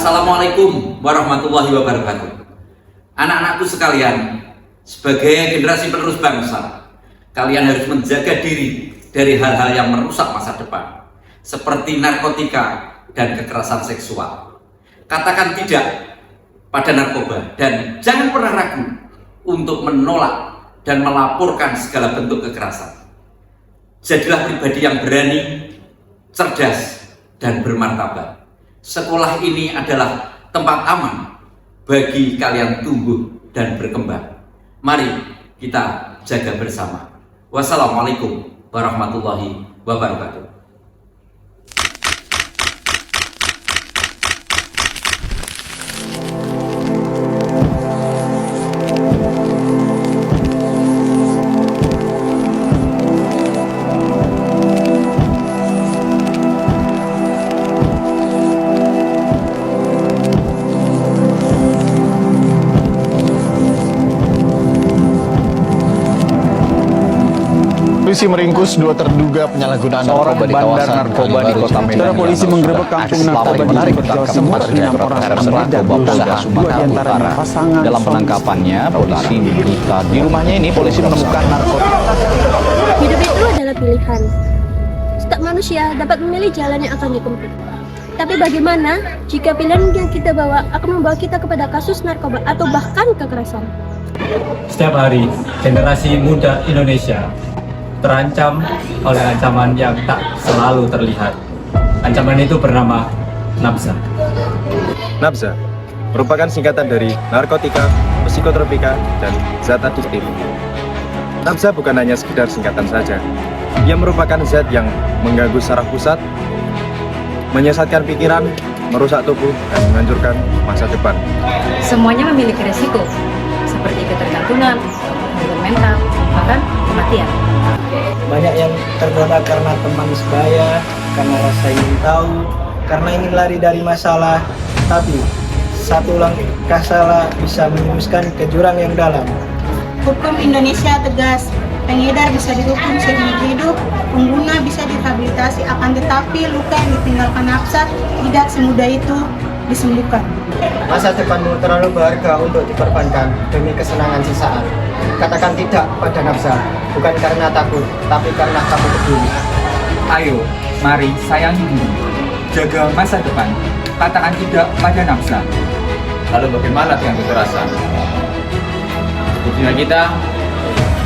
Assalamualaikum warahmatullahi wabarakatuh. Anak-anakku sekalian, sebagai generasi penerus bangsa, kalian harus menjaga diri dari hal-hal yang merusak masa depan, seperti narkotika dan kekerasan seksual. Katakan tidak pada narkoba dan jangan pernah ragu untuk menolak dan melaporkan segala bentuk kekerasan. Jadilah pribadi yang berani, cerdas, dan bermartabat. Sekolah ini adalah tempat aman bagi kalian tumbuh dan berkembang. Mari kita jaga bersama. Wassalamualaikum warahmatullahi wabarakatuh. Polisi meringkus dua terduga penyalahgunaan narkoba di kawasan narkoba di Kota Medan. Polisi menggerebek kampung narkoba di Jawa Timur dengan orang narkoba Polda Sumatera Utara. Dalam penangkapannya, polisi menyita di rumahnya ini polisi menemukan narkotika. Hidup itu adalah pilihan. Setiap manusia dapat memilih jalan yang akan ditempuh. Tapi bagaimana jika pilihan yang kita bawa akan membawa kita kepada kasus narkoba atau bahkan kekerasan? Setiap hari, generasi muda Indonesia terancam oleh ancaman yang tak selalu terlihat. Ancaman itu bernama nafsa. Nafsa merupakan singkatan dari narkotika, psikotropika, dan zat adiktif. Nafsa bukan hanya sekedar singkatan saja. Ia merupakan zat yang mengganggu saraf pusat, menyesatkan pikiran, merusak tubuh, dan menghancurkan masa depan. Semuanya memiliki resiko, seperti ketergantungan, gangguan mental, bahkan kematian. Banyak yang tergoda karena teman sebaya, karena rasa ingin tahu, karena ingin lari dari masalah. Tapi satu langkah salah bisa menjerumuskan ke jurang yang dalam. Hukum Indonesia tegas, pengedar bisa dihukum seumur hidup, pengguna bisa direhabilitasi, akan tetapi luka yang ditinggalkan nafsa tidak semudah itu disembuhkan. Masa depanmu terlalu berharga untuk dikorbankan demi kesenangan sesaat. Katakan tidak pada nafsa, bukan karena takut, tapi karena kamu peduli. Ayo, mari sayangi diri, jaga masa depan, katakan tidak pada nafsa. Lalu bagaimana dengan kekerasan? Di dunia kita,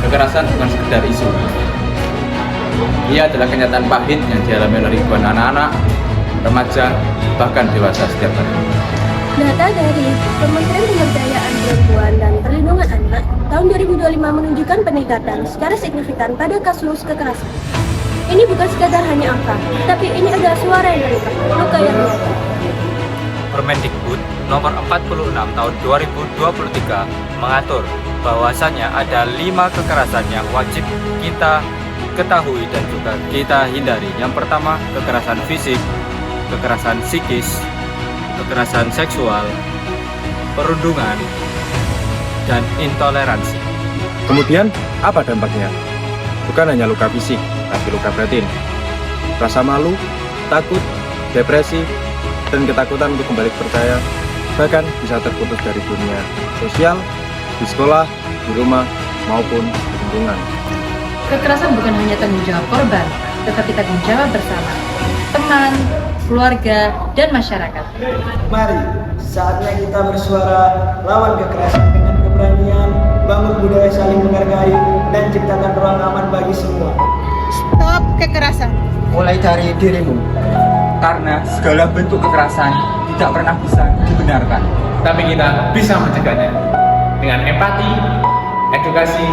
kekerasan bukan sekedar isu. Ia adalah kenyataan pahit yang dialami oleh ribuan anak-anak, remaja, bahkan dewasa setiap hari. Data dari Kementerian Pemberdayaan Perempuan dan Perlindungan Anak tahun 2025 menunjukkan peningkatan secara signifikan pada kasus kekerasan. Ini bukan sekadar hanya angka, tapi ini adalah suara yang terikat, luka yang nyata. Permendikbud nomor 46 tahun 2023 mengatur bahwasannya ada 5 kekerasan yang wajib kita ketahui dan juga kita hindari. Yang pertama, kekerasan fisik, kekerasan psikis, kekerasan seksual, perundungan, dan intoleransi. Kemudian, apa dampaknya? Bukan hanya luka fisik, tapi luka batin. Rasa malu, takut, depresi, dan ketakutan untuk kembali percaya, bahkan bisa terputus dari dunia sosial, di sekolah, di rumah, maupun di lingkungan. Kekerasan bukan hanya tanggung jawab korban, tetapi tanggung jawab bersama. Teman, keluarga, dan masyarakat. Mari, saatnya kita bersuara lawan kekerasan dengan keberanian, bangun budaya saling menghargai, dan ciptakan ruang aman bagi semua. Stop kekerasan. Mulai dari dirimu. Karena segala bentuk kekerasan tidak pernah bisa dibenarkan. Tapi kita bisa mencegahnya dengan empati, edukasi,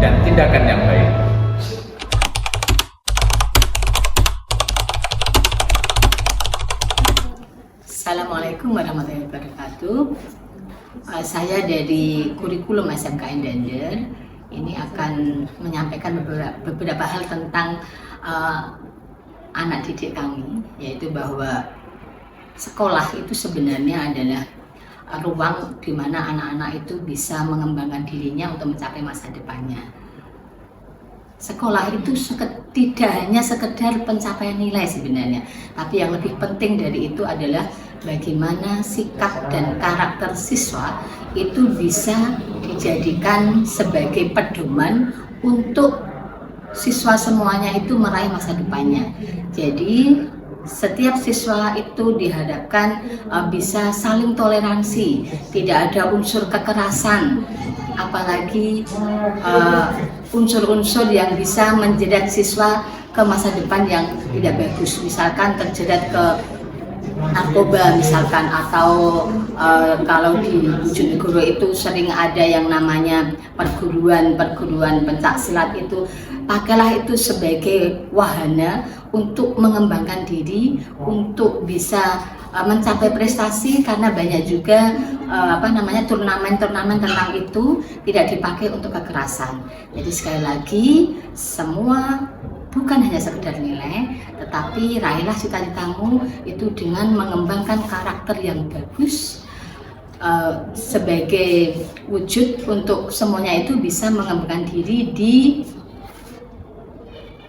dan tindakan yang baik. Assalamualaikum warahmatullahi wabarakatuh. Saya dari kurikulum SMKN Dender. Ini akan menyampaikan beberapa hal tentang anak didik kami, yaitu bahwa sekolah itu sebenarnya adalah ruang di mana anak-anak itu bisa mengembangkan dirinya untuk mencapai masa depannya. sekolah itu tidak hanya sekedar pencapaian nilai sebenarnya, tapi yang lebih penting dari itu adalah bagaimana sikap dan karakter siswa itu bisa dijadikan sebagai pedoman untuk siswa semuanya itu meraih masa depannya. Jadi setiap siswa itu diharapkan bisa saling toleransi, tidak ada unsur kekerasan, apalagi unsur-unsur yang bisa menjerat siswa ke masa depan yang tidak bagus, misalkan terjerat ke narkoba misalkan, atau kalau di Bojonegoro itu sering ada yang namanya perguruan pencak silat. Itu pakailah itu sebagai wahana untuk mengembangkan diri, untuk bisa mencapai prestasi, karena banyak juga turnamen-turnamen tentang itu tidak dipakai untuk kekerasan. Jadi sekali lagi, semua bukan hanya sekedar nilai, tetapi raihlah cita-citamu itu dengan mengembangkan karakter yang bagus sebagai wujud untuk semuanya itu bisa mengembangkan diri di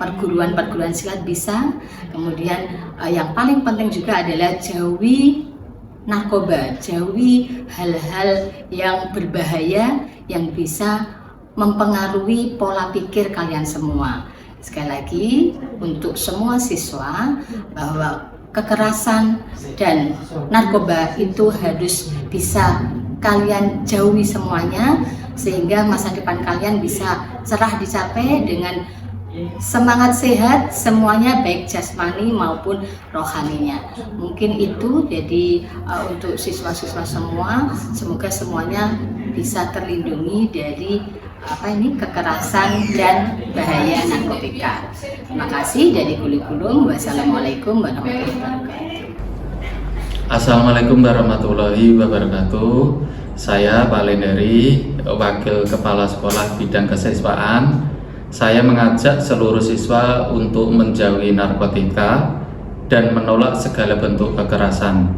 perguruan silat bisa. Kemudian yang paling penting juga adalah jauhi narkoba, jauhi hal-hal yang berbahaya yang bisa mempengaruhi pola pikir kalian semua. Sekali lagi, untuk semua siswa, bahwa kekerasan dan narkoba itu harus bisa kalian jauhi semuanya, sehingga masa depan kalian bisa cerah dicapai dengan semangat sehat semuanya, baik jasmani maupun rohaninya. Mungkin itu jadi untuk siswa-siswa semua, semoga semuanya bisa terlindungi dari kekerasan dan bahaya narkotika. Terima kasih dari Gulung. Wassalamualaikum warahmatullahi wabarakatuh. Assalamualaikum warahmatullahi wabarakatuh. Saya Pak Lendari, Wakil Kepala Sekolah Bidang Kesiswaan. Saya mengajak seluruh siswa untuk menjauhi narkotika dan menolak segala bentuk kekerasan.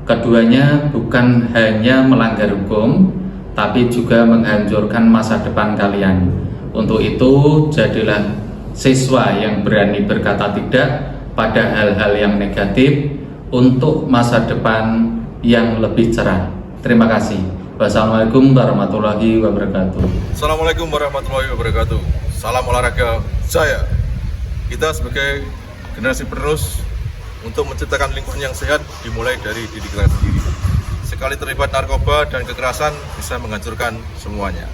Keduanya bukan hanya melanggar hukum, tapi juga menghancurkan masa depan kalian. Untuk itu, jadilah siswa yang berani berkata tidak pada hal-hal yang negatif untuk masa depan yang lebih cerah. Terima kasih. Wassalamualaikum warahmatullahi wabarakatuh. Assalamualaikum warahmatullahi wabarakatuh. Salam olahraga jaya. Kita sebagai generasi penerus untuk menciptakan lingkungan yang sehat dimulai dari diri kita sendiri. Sekali terlibat narkoba dan kekerasan bisa menghancurkan semuanya.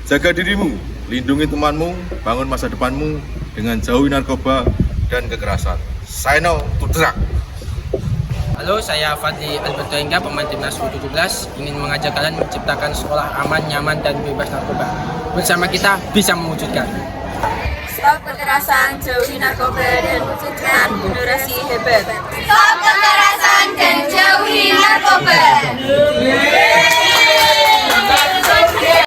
Jaga dirimu, lindungi temanmu, bangun masa depanmu dengan jauhi narkoba dan kekerasan. Sign out to drug. Halo, saya Fadli Alberto Engga, pemain timnas U17, ingin mengajak kalian menciptakan sekolah aman, nyaman, dan bebas narkoba. Bersama kita bisa mewujudkan. Stop kekerasan, jauhi narkoba, dan wujudkan generasi hebat. Stop kekerasan dan jauhi narkoba.